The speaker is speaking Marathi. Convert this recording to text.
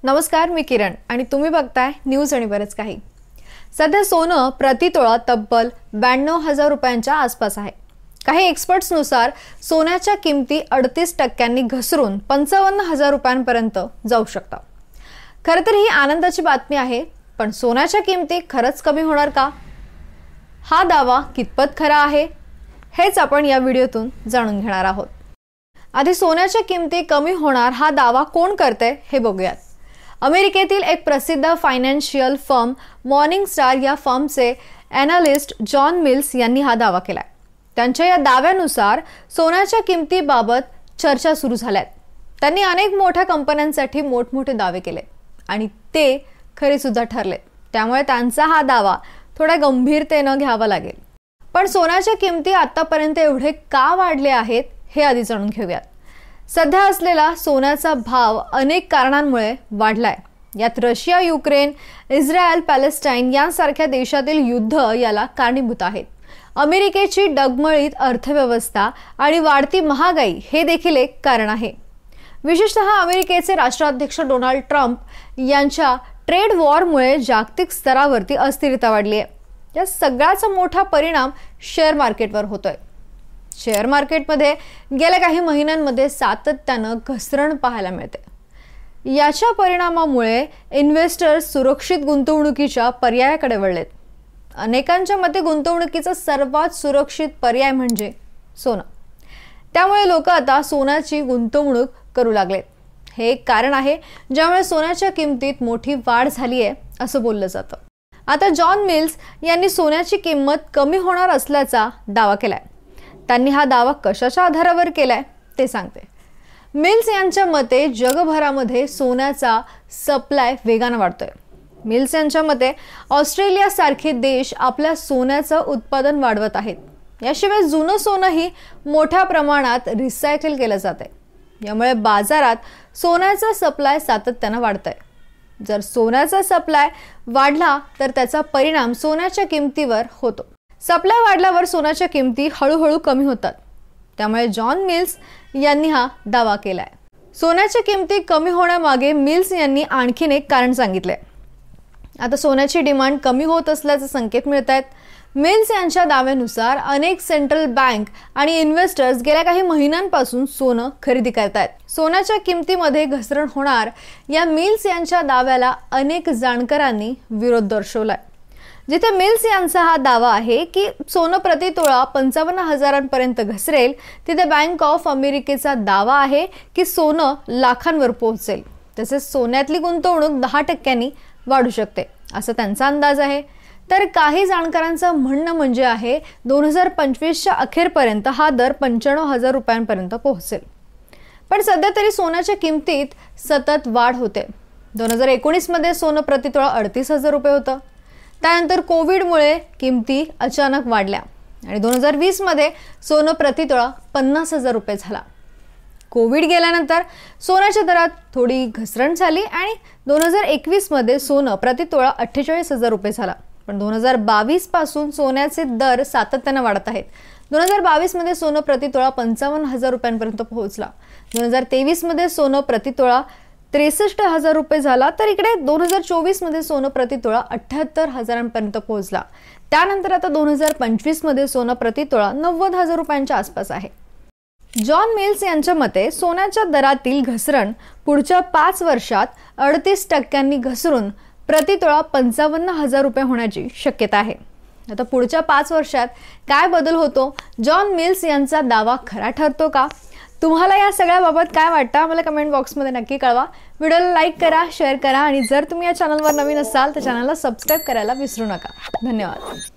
नमस्कार, मी किरण आणि तुम्ही बघताय न्यूज आणि बरेच काही। सध्या सोनं प्रतितोळा तब्बल 92,000 रुपयांच्या आसपास आहे। काही एक्सपर्ट्सनुसार सोन्याच्या किमती 38% घसरून 55,000 रुपयांपर्यंत जाऊ शकतात। खरं तर ही आनंदाची बातमी आहे, पण सोन्याच्या किमती खरंच कमी होणार का? हा दावा कितपत खरा आहे हेच आपण या व्हिडिओतून जाणून घेणार आहोत। आधी सोन्याच्या किमती कमी होणार हा दावा कोण करते हे बघूयात। अमेरिकेतील एक प्रसिद्ध फायनान्शियल फर्म मॉर्निंगस्टार या फर्मचे एनालिस्ट जॉन मिल्स यांनी हा दावा केलाय। त्यांच्या या दाव्यानुसार सोन्याच्या किमतीबाबत चर्चा सुरू झाल्यात। त्यांनी अनेक मोठ्या कंपन्यांसाठी मोठमोठे दावे केले आणि ते खरे सुद्धा ठरले। त्यामुळे त्यांचा हा दावा थोड्या गंभीरतेने घ्यावा लागेल। पण सोन्याच्या किमती आतापर्यंत एवढे का वाढले आहेत हे आधी जाणून घेऊयात। सध्या असलेला सोन्याचा भाव अनेक कारणांमुळे वाढलाय। यात रशिया, युक्रेन, इस्रायल, पॅलेस्टाईन यांसारख्या देशातील युद्ध याला कारणीभूत आहेत। अमेरिकेची डगमळीत अर्थव्यवस्था आणि वाढती महागाई हे देखील एक कारण आहे। विशेषतः अमेरिकेचे राष्ट्राध्यक्ष डोनाल्ड ट्रम्प यांच्या ट्रेड वॉरमुळे जागतिक स्तरावरती अस्थिरता वाढली आहे। या सगळ्याचा मोठा परिणाम शेअर मार्केटवर होतोय। शेअर मार्केटमध्ये गेल्या काही महिन्यांमध्ये सातत्याने घसरण पाहायला मिळते। याच्या परिणामामुळे इन्व्हेस्टर्स सुरक्षित गुंतवणुकीच्या पर्यायाकडे वळलेत। अनेकांच्या मते गुंतवणुकीचा सर्वात सुरक्षित पर्याय म्हणजे सोनं। त्यामुळे लोक आता सोन्याची गुंतवणूक करू लागलेत। हे एक कारण आहे ज्यामुळे सोन्याच्या किमतीत मोठी वाढ झाली आहे असं बोललं जातं। आता जॉन मिल्स यांनी सोन्याची किंमत कमी होणार असल्याचा दावा केलाय। त्यांनी हा दावा कशाच्या आधारावर केलाय ते सांगते। मिल्स यांच्या मते जगभरामध्ये सोन्याचा सप्लाय वेगाने वाढतोय। मिल्स यांच्या मते ऑस्ट्रेलिया सारखे देश आपल्या सोन्याचं उत्पादन वाढवत आहेत। याशिवाय जुनं सोनंही मोठ्या प्रमाणात रिसायकल केलं जाते। यामुळे बाजारात सोन्याचा सप्लाय सातत्याने वाढतोय। जर सोन्याचा सप्लाय वाढला तर त्याचा परिणाम सोन्याच्या किमतीवर होतो। सप्लाय वाढल्यावर सोन्याच्या किमती हळूहळू कमी होतात। त्यामुळे जॉन मिल्स यांनी हा दावा केलाय। सोन्याच्या किमती कमी होण्यामागे मिल्स यांनी आणखीन एक कारण सांगितले। आता सोन्याची डिमांड कमी होत असल्याचे संकेत मिळत आहेत। मिल्स यांच्या दाव्यानुसार अनेक सेंट्रल बँक आणि इन्व्हेस्टर्स गेल्या काही महिन्यांपासून सोनं खरेदी करतायत। सोन्याच्या किमतीमध्ये घसरण होणार या मिल्स यांच्या दाव्याला अनेक जाणकारांनी विरोध दर्शवलाय। जिथे मिल्स यांचा हा दावा आहे की सोनं प्रतितोळा 55,000 पर्यंत घसरेल, तिथे बँक ऑफ अमेरिकेचा दावा आहे की सोनं लाखांवर पोहोचेल। तसेच सोन्यातली गुंतवणूक 10% वाढू शकते असं त्यांचा अंदाज आहे। तर काही जाणकारांचं म्हणणं म्हणजे आहे 2025च्या अखेरपर्यंत हा दर 95,000 रुपयांपर्यंत पोहोचेल। पण सध्या तरी सोन्याच्या किमतीत सतत वाढ होते। 2019 मध्ये सोनं प्रतितोळा 38,000 रुपये होतं। त्यानंतर कोविडमुळे किमती अचानक वाढल्या आणि 2020 मध्ये सोनं प्रतितोळा 50,000 रुपये झाला। कोविड गेल्यानंतर सोन्याच्या दरात थोडी घसरण झाली आणि 2021 मध्ये सोनं प्रतितोळा 48,000 रुपये झाला। पण 2022 पासून सोन्याचे दर सातत्याने वाढत आहेत। 2022 मध्ये सोनं प्रतितोळा 55,000 रुपयांपर्यंत पोहोचला। 2023 मध्ये सोनं प्रतितोळा 63,000 रुपये झाला। तर इकडे 2024 मध्ये सोनं प्रतितोळा 78,000 पर्यंत पोहोचला। त्यानंतर आता 2025 मध्ये सोनं प्रतितोळा 90,000 रुपयांच्या आसपास आहे। जॉन मिल्स यांच्या मते सोन्याच्या दरातील घसरण पुढच्या 5 वर्षात 38% घसरून प्रतितोळा 55,000 रुपये होण्याची शक्यता आहे। आता पुढच्या 5 वर्षात काय बदल होतो? जॉन मिल्स यांचा दावा खरा ठरतो का? तुम्हाला या सगळ्याबाबत काय वाटतं मला कमेंट बॉक्समध्ये नक्की कळवा। व्हिडिओला लाईक करा, शेअर करा आणि जर तुम्ही या चॅनलवर नवीन असाल तर चॅनलला सबस्क्राइब करायला विसरू नका। धन्यवाद।